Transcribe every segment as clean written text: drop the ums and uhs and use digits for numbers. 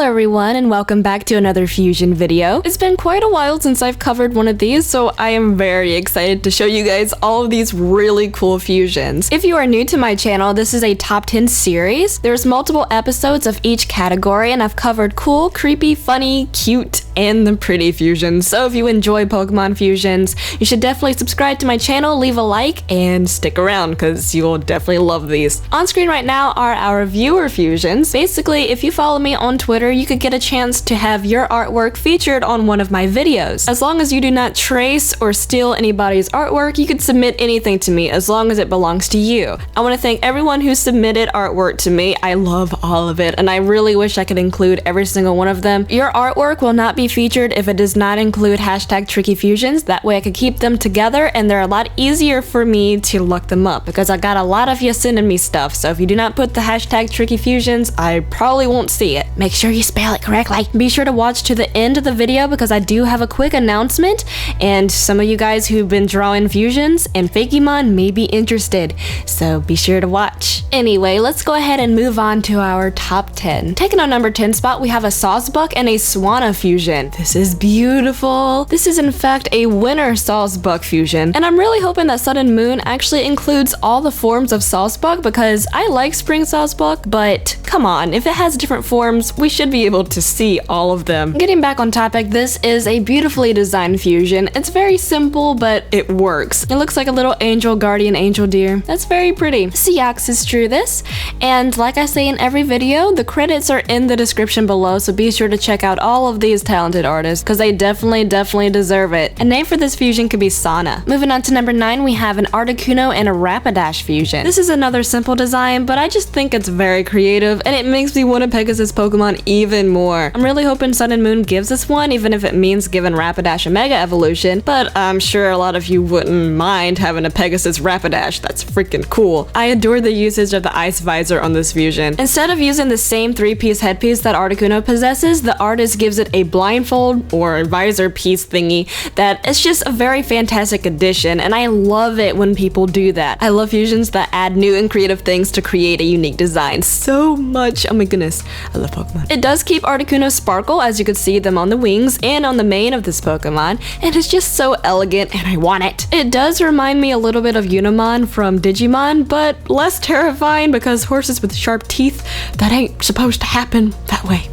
Hello everyone and welcome back to another fusion video. It's been quite a while since I've covered one of these, so I am very excited to show you guys all of these really cool fusions. If you are new to my channel, this is a top 10 series. There's multiple episodes of each category and I've covered cool, creepy, funny, cute, and the pretty fusions. So if you enjoy Pokemon fusions, you should definitely subscribe to my channel, leave a like, and stick around because you will definitely love these. On screen right now are our viewer fusions. Basically, if you follow me on Twitter, you could get a chance to have your artwork featured on one of my videos. As long as you do not trace or steal anybody's artwork, you could submit anything to me as long as it belongs to you. I want to thank everyone who submitted artwork to me. I love all of it and I really wish I could include every single one of them. Your artwork will not be featured if it does not include hashtag Tricky Fusions. That way I could keep them together and they're a lot easier for me to look them up because I got a lot of you sending me stuff. So if you do not put the hashtag Tricky Fusions, I probably won't see it. Make sure you spell it correctly. Be sure to watch to the end of the video because I do have a quick announcement and some of you guys who've been drawing fusions and Fakemon may be interested, so be sure to watch. Anyway, let's go ahead and move on to our top 10. Taking our number 10 spot, we have a Sawsbuck and a Swanna fusion. This is beautiful. This is in fact a winter Sawsbuck fusion, and I'm really hoping that Sun and Moon actually includes all the forms of Sawsbuck because I like Spring Sawsbuck, but come on, if it has different forms, we should be able to see all of them. Getting back on topic, this is a beautifully designed fusion. It's very simple, but it works. It looks like a little angel guardian angel deer. That's very pretty. Seaxis drew this, and like I say in every video, the credits are in the description below, so be sure to check out all of these talented artists because they definitely deserve it. A name for this fusion could be Sauna. Moving on to number 9, we have an Articuno and a Rapidash fusion. This is another simple design, but I just think it's very creative and it makes me want a Pegasus Pokemon even more. I'm really hoping Sun and Moon gives us one, even if it means giving Rapidash a Mega Evolution, but I'm sure a lot of you wouldn't mind having a Pegasus Rapidash. That's freaking cool. I adore the usage of the Ice Visor on this fusion. Instead of using the same 3-piece headpiece that Articuno possesses, the artist gives it a blindfold or visor piece thingy that is just a very fantastic addition, and I love it when people do that. I love fusions that add new and creative things to create a unique design so much. Oh my goodness, I love Pokemon. It does keep Articuno sparkle, as you could see them on the wings and on the mane of this Pokemon, and it's just so elegant and I want it. It does remind me a little bit of Unimon from Digimon, but less terrifying because horses with sharp teeth, that ain't supposed to happen that way.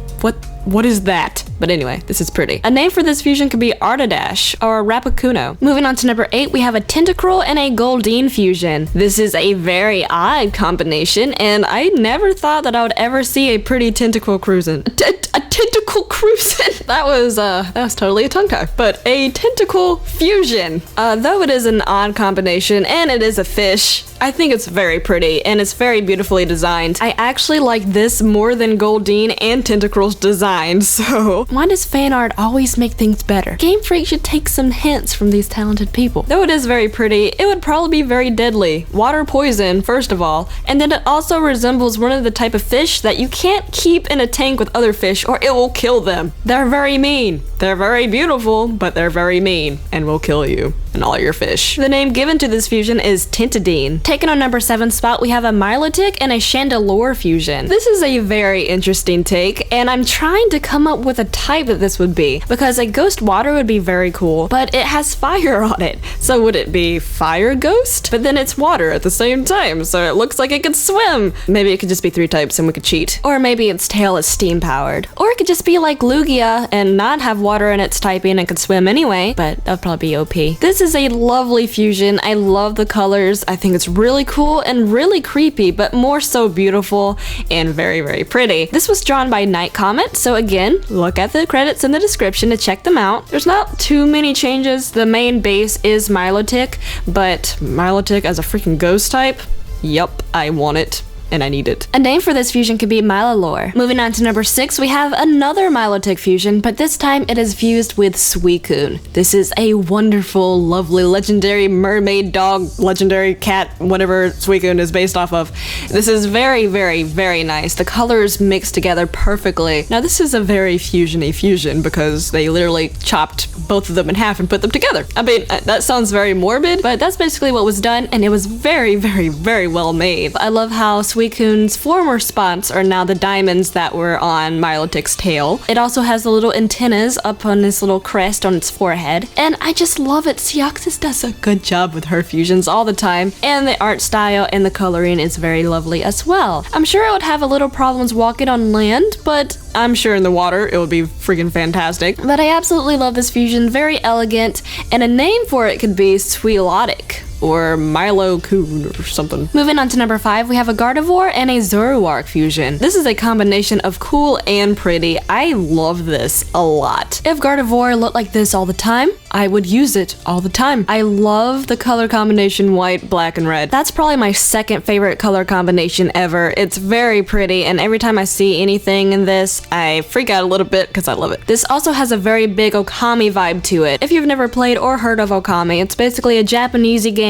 What is that? But anyway, this is pretty. A name for this fusion could be Artidash or Rapicuno. Moving on to number 8, we have a Tentacruel and a Goldeen fusion. This is a very odd combination, and I never thought that I would ever see a pretty Tentacruel cruising. A tentacle cruising. That was totally a tongue tie. But a tentacle fusion. Though it is an odd combination and it is a fish, I think it's very pretty and it's very beautifully designed. I actually like this more than Goldeen and Tentacruel's design, so why does fan art always make things better? Game Freak should take some hints from these talented people. Though it is very pretty, it would probably be very deadly. Water poison, first of all, and then it also resembles one of the type of fish that you can't keep in a tank with other fish or it will kill them. They're very mean. They're very beautiful, but they're very mean and will kill you and all your fish. The name given to this fusion is Tentadine. Taking our number 7 spot, we have a Milotic and a Chandelure fusion. This is a very interesting take, and I'm trying to come up with a type that this would be, because a ghost water would be very cool, but it has fire on it. So would it be fire ghost? But then it's water at the same time, so it looks like it could swim. Maybe it could just be 3 types and we could cheat. Or maybe its tail is steam powered. Or it could just be like Lugia and not have water in its typing and could swim anyway, but that would probably be OP. This is a lovely fusion. I love the colors. I think it's really cool and really creepy, but more so beautiful and very pretty. This was drawn by Night Comet, so again, look at the credits in the description to check them out. There's not too many changes. The main base is Milotic, but Milotic as a freaking ghost type? Yup, I want it. And I need it. A name for this fusion could be Milalore. Moving on to number 6, we have another Milotic fusion, but this time it is fused with Suicune. This is a wonderful, lovely, legendary mermaid dog, legendary cat, whatever Suicune is based off of. This is very nice. The colors mix together perfectly. Now this is a very fusion-y fusion because they literally chopped both of them in half and put them together. I mean, that sounds very morbid, but that's basically what was done, and it was very well made. I love how Suicune Suicune's former spots are now the diamonds that were on Milotic's tail. It also has the little antennas up on this little crest on its forehead, and I just love it. Simichaos does a good job with her fusions all the time, and the art style and the coloring is very lovely as well. I'm sure it would have a little problems walking on land, but I'm sure in the water it would be freaking fantastic. But I absolutely love this fusion, very elegant, and a name for it could be Lopoddity or Milo-kun or something. Moving on to number 5, we have a Gardevoir and a Zoroark fusion. This is a combination of cool and pretty. I love this a lot. If Gardevoir looked like this all the time, I would use it all the time. I love the color combination white, black, and red. That's probably my second favorite color combination ever. It's very pretty, and every time I see anything in this, I freak out a little bit because I love it. This also has a very big Okami vibe to it. If you've never played or heard of Okami, it's basically a Japanese game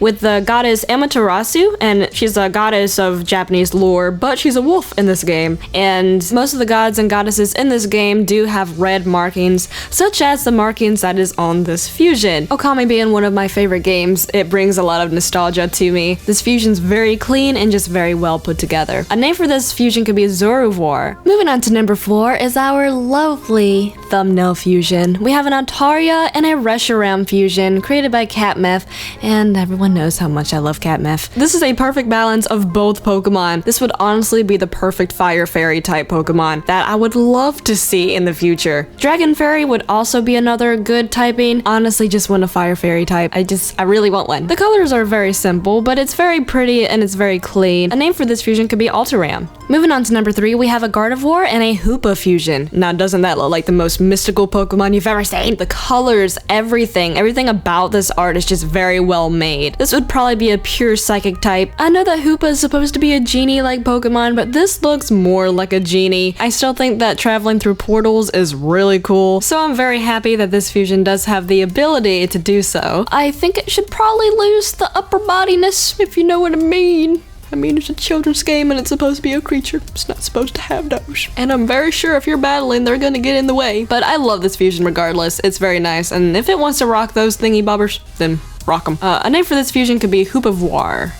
with the goddess Amaterasu, and she's a goddess of Japanese lore, but she's a wolf in this game. And most of the gods and goddesses in this game do have red markings, such as the markings that is on this fusion. Okami being one of my favorite games, it brings a lot of nostalgia to me. This fusion's very clean and just very well put together. A name for this fusion could be Zoroark. Moving on to number 4 is our lovely thumbnail fusion. We have an Altaria and a Reshiram fusion created by Catmeth, and everyone knows how much I love Catmeth. This is a perfect balance of both Pokemon. This would honestly be the perfect Fire Fairy type Pokemon that I would love to see in the future. Dragon Fairy would also be another good typing. Honestly, just want a Fire Fairy type. I really want one. The colors are very simple, but it's very pretty and it's very clean. A name for this fusion could be Altaram. Moving on to number 3, we have a Gardevoir and a Hoopa fusion. Now, doesn't that look like the most mystical Pokemon you've ever seen? The colors, everything about this art is just very well made. This would probably be a pure psychic type. I know that Hoopa is supposed to be a genie-like Pokemon, but this looks more like a genie. I still think that traveling through portals is really cool, so I'm very happy that this fusion does have the ability to do so. I think it should probably lose the upper bodiness, if you know what I mean. I mean, it's a children's game and it's supposed to be a creature. It's not supposed to have those. And I'm very sure if you're battling, they're gonna get in the way. But I love this fusion regardless. It's very nice. And if it wants to rock those thingy bobbers, then rock them. A name for this fusion could be Hoopavoir.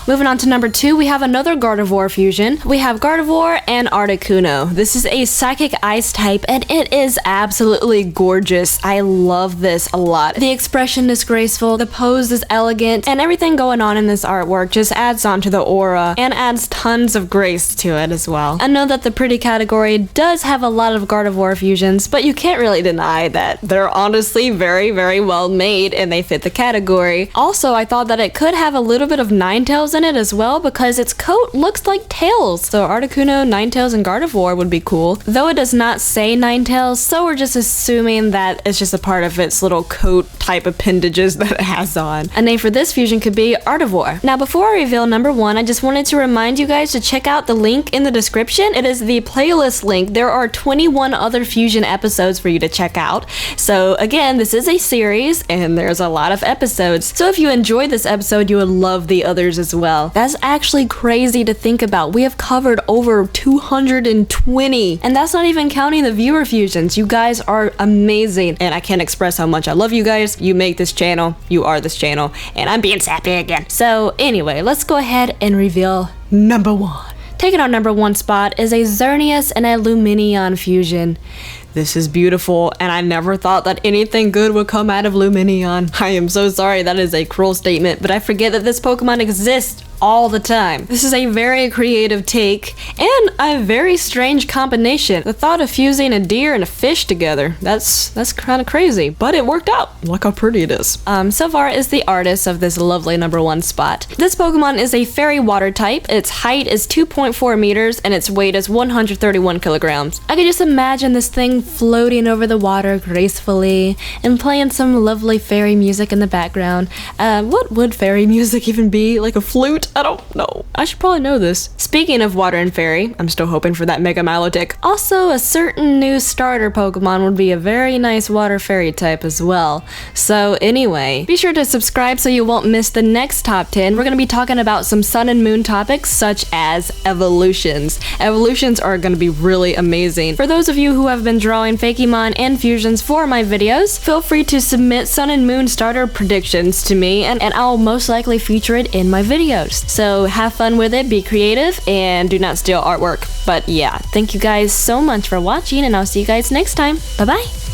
Moving on to number 2, we have another Gardevoir fusion. We have Gardevoir and Articuno. This is a psychic ice type and it is absolutely gorgeous. I love this a lot. The expression is graceful, the pose is elegant, and everything going on in this artwork just adds on to the aura and adds tons of grace to it as well. I know that the pretty category does have a lot of Gardevoir fusions, but you can't really deny that they're honestly very, very well made and they fit the category. Also, I thought that it could have a little bit of Ninetales in it as well because its coat looks like tails. So Articuno, Ninetales, and Gardevoir would be cool. Though it does not say Ninetales, so we're just assuming that it's just a part of its little coat type appendages that it has on. A name for this fusion could be Articuno. Now before I reveal number 1, I just wanted to remind you guys to check out the link in the description. It is the playlist link. There are 21 other fusion episodes for you to check out. So again, this is a series and there's a lot of episodes. So if you enjoyed this episode, you would love the others as well. That's actually crazy to think about. We have covered over 220, and that's not even counting the viewer fusions. You guys are amazing, and I can't express how much I love you guys. You make this channel, you are this channel, and I'm being sappy again. So anyway, let's go ahead and reveal number 1. Taking our number 1 spot is a Xerneas and a Lumineon fusion. This is beautiful, and I never thought that anything good would come out of Lumineon. I am so sorry, that is a cruel statement, but I forget that this Pokemon exists all the time. This is a very creative take and a very strange combination. The thought of fusing a deer and a fish together, that's kind of crazy, but it worked out. Look how pretty it is. Silvar is the artist of this lovely number 1 spot. This Pokemon is a fairy water type. Its height is 2.4 meters and its weight is 131 kilograms. I could just imagine this thing floating over the water gracefully and playing some lovely fairy music in the background. What would fairy music even be? Like a flute? I don't know. I should probably know this. Speaking of water and fairy, I'm still hoping for that Mega Milotic. Also, a certain new starter Pokemon would be a very nice water fairy type as well. So anyway, be sure to subscribe so you won't miss the next top 10. We're going to be talking about some sun and moon topics such as evolutions. Evolutions are going to be really amazing. For those of you who have been drawing Fakemon and fusions for my videos, feel free to submit sun and moon starter predictions to me and I'll most likely feature it in my videos. artist. So have fun with it, be creative, and do not steal artwork. But yeah, thank you guys so much for watching, and I'll see you guys next time. Bye bye!